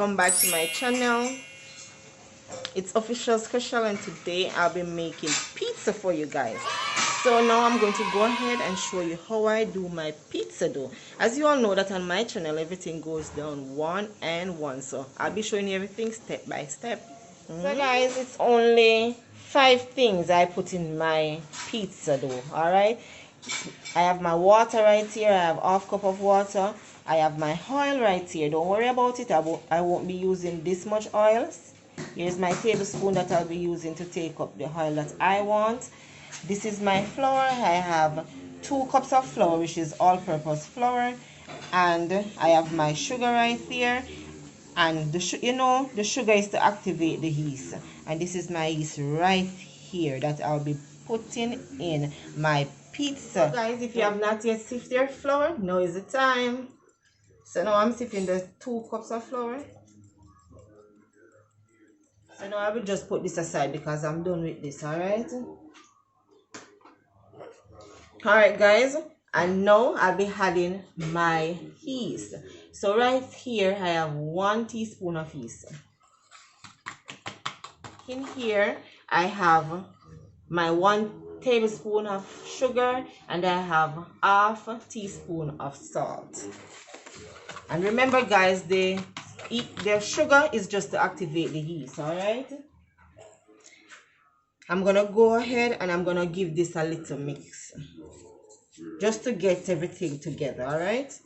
welcome back to my channel. It's official special, and today I'll be making pizza for you guys. So now I'm going to go ahead and show you how I do my pizza dough. As you all know that on my channel everything goes down one and one, so I'll be showing you everything step by step. So guys, it's only 5 things I put in my pizza dough. Alright, I have my water right here. I have half cup of water. I have my oil right here. Don't worry about it. I won't be using this much oil. Here's my tablespoon that I'll be using to take up the oil that I want. This is my flour. I have 2 cups of flour, which is all-purpose flour, and I have my sugar right here. And the sugar is to activate the yeast, and this is my yeast right here that I'll be putting in my pizza. So guys, if you have not yet sifted your flour, now is the time. So now I'm sifting the 2 cups of flour. So now I will just put this aside because I'm done with this. Alright guys, and now I'll be adding my yeast. So right here I have 1 teaspoon of yeast. In here I have my 1 tablespoon of sugar, and I have half a teaspoon of salt. And remember guys, the sugar is just to activate the yeast. Alright, I'm gonna go ahead and I'm gonna give this a little mix just to get everything together. Alright,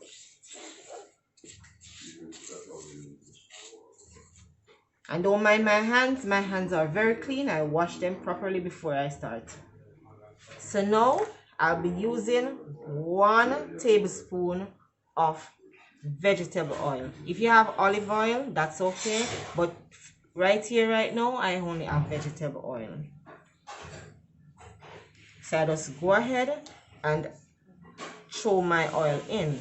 and don't mind my hands are very clean. I wash them properly before I start. So now I'll be using 1 tablespoon of vegetable oil. If you have olive oil, that's okay, but right here right now I only have vegetable oil. So I just go ahead and throw my oil in.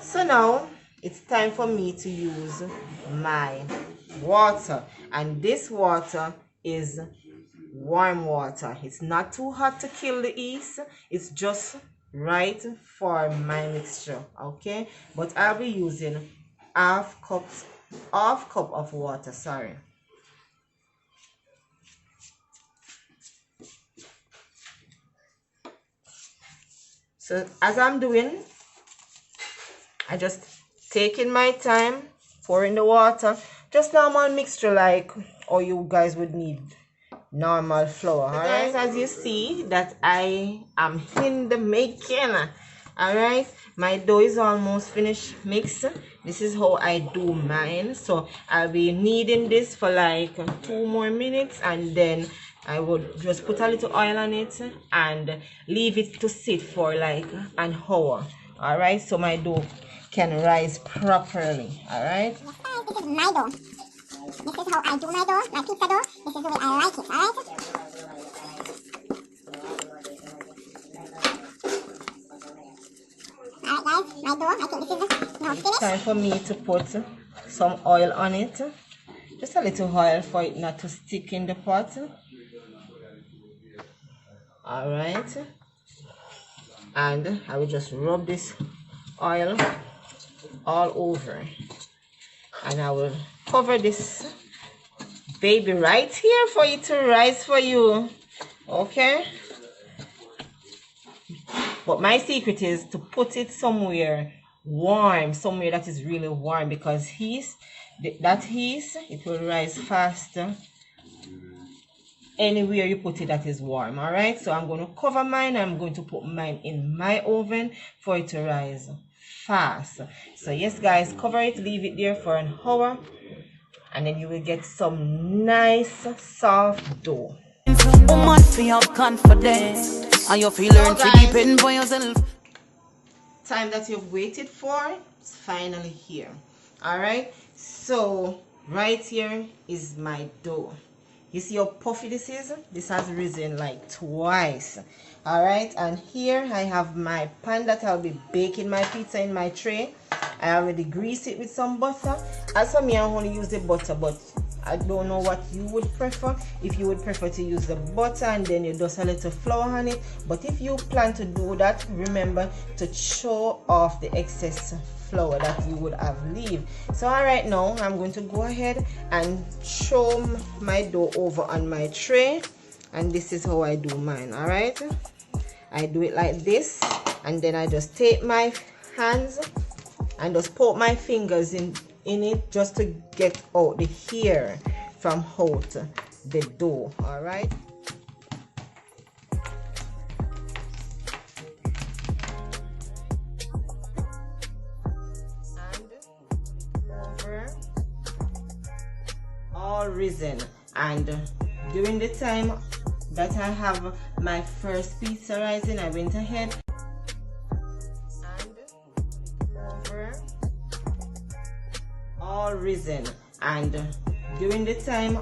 So now it's time for me to use my water, and this water is warm water. It's not too hot to kill the yeast, it's just right for my mixture. Okay, but I'll be using half cup of water. Sorry. So as I'm doing, I just taking my time, pouring the water, just normal mixture like or you guys would need normal flour. So guys, as you see that I am in the making. Alright, my dough is almost finished mixed. This is how I do mine. So I'll be kneading this for like 2 more minutes, and then I would just put a little oil on it and leave it to sit for like an hour. Alright, so my dough can rise properly. Alright, this is my dough. This is how I do my dough, my pizza dough. This is the way I like it. Alright, guys, my dough, I think this is now finished. It's time for me to put some oil on it. Just a little oil for it not to stick in the pot. Alright, and I will just rub this oil all over, and I will cover this baby right here for it to rise for you. Okay, but my secret is to put it somewhere warm, somewhere that is really warm, because that yeast, it will rise faster anywhere you put it that is warm. Alright, so I'm going to cover mine. I'm going to put mine in my oven for it to rise fast. So yes guys, cover it, leave it there for an hour, and then you will get some nice soft dough. Confidence, and you feel learn to depend on yourself. Time that you've waited for is finally here. Alright, so right here is my dough. You see how puffy this is? This has risen like twice. Alright, and here I have my pan that I'll be baking my pizza in my tray. I already greased it with some butter. As for me, I only use the butter, but I don't know what you would prefer. If you would prefer to use the butter and then you dust a little flour on it, but if you plan to do that, remember to show off the excess flour that you would have leave. So all right, now I'm going to go ahead and throw my dough over on my tray, and this is how I do mine. All right, I do it like this, and then I just take my hands and just poke my fingers in it just to get out the hair from out the dough. All right, and over all risen, and during the time that I have my first pizza rising, I went ahead and over all risen, and during the time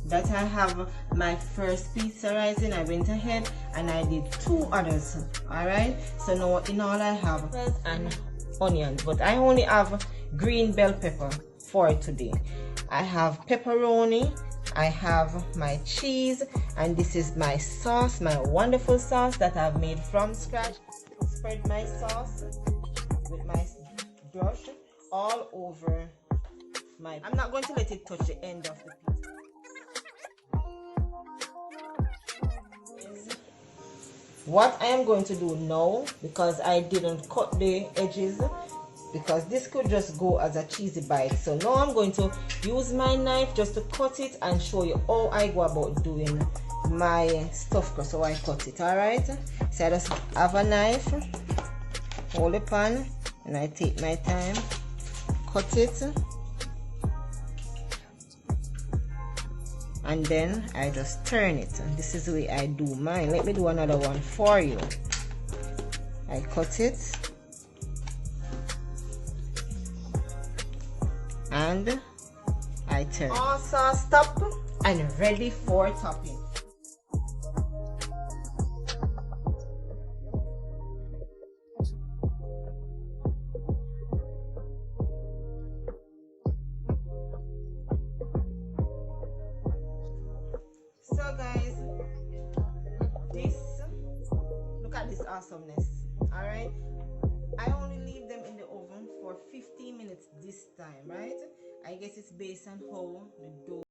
that I have my first pizza rising, I went ahead and I did 2 others. All right, so now in all I have and onions, but I only have green bell pepper for today. I have pepperoni, I have my cheese, and this is my sauce, my wonderful sauce that I've made from scratch. Spread my sauce with my brush all over my, I'm not going to let it touch the end of the pizza. What I am going to do now, because I didn't cut the edges, because this could just go as a cheesy bite, so now I'm going to use my knife just to cut it and show you how I go about doing my stuffed crust, so I cut it. All right, so I just have a knife, hold the pan, and I take my time, cut it, and then I just turn it. And this is the way I do mine. Let me do another one for you. I cut it and I turn. All sauced up and ready for topping. So guys, look at this awesomeness. All right, I only leave them in the oven for 15 minutes this time, right? I guess it's based on how the dough